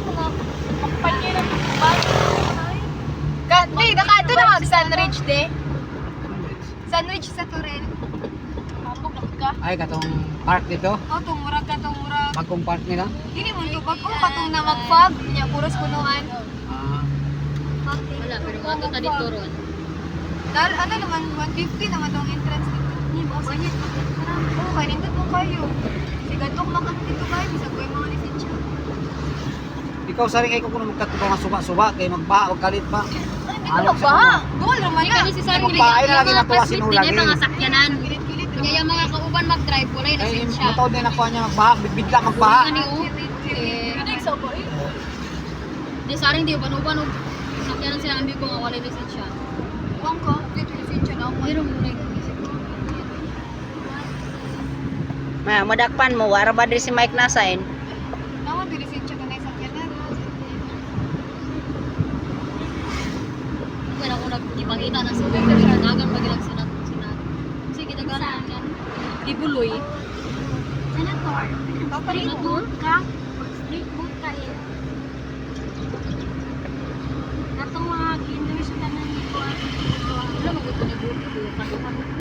mga kampanya ng bus. Di, nakato na mag-Sunridge, de. Sunridge sa Torel. Kapag ka. Ay, katong park dito. Oh, tumurag ka, tumurag. Bagong park nila. Dili mo ito, bago katong na mag-fog. Nya, puros punuan. Ah, Wala, pero mga ta dito ron. Dahil ano naman, 150 naman tong entrance dito. Ni boss, ayun. Oo, kaya nindot mo kayo. Sigatok lang kami dito kayo, bisag ko yung mga lisensya. ikaw sa rin ko kung magkatuto nga suba-suba kay magbaha og kalit pa. Hindi ko magbaha. Goal naman Hindi na. kami si Sarili. Magpaay na lagi Yung mga natuwa paslit sinulag din eh. mga sakyanan. Kilit-kilit. Kanya yung mga kauban mag-drive, wala yung Ay, lisensya. matawad din ako niya magbaha, bigla magbaha. Ano yung di sa rin, di uban-uban o sakyanan sila ambi ko nga wala yung lisensya. Huwag ko, dito lisensya na ako. Mayroon mo na yung Madakpan mo, wara ba diri si Mike na sign? Naman, lisensya ka na yung sakyanan. Kaya ako nagipangita ng subay pero dagan pag ilang sinat. Sige, daganan yan. Ibuloy. Senator, Senator? ka? Street boot ka eh. Katong mga ginawin sila ng Wala, mag-ito ni Buto.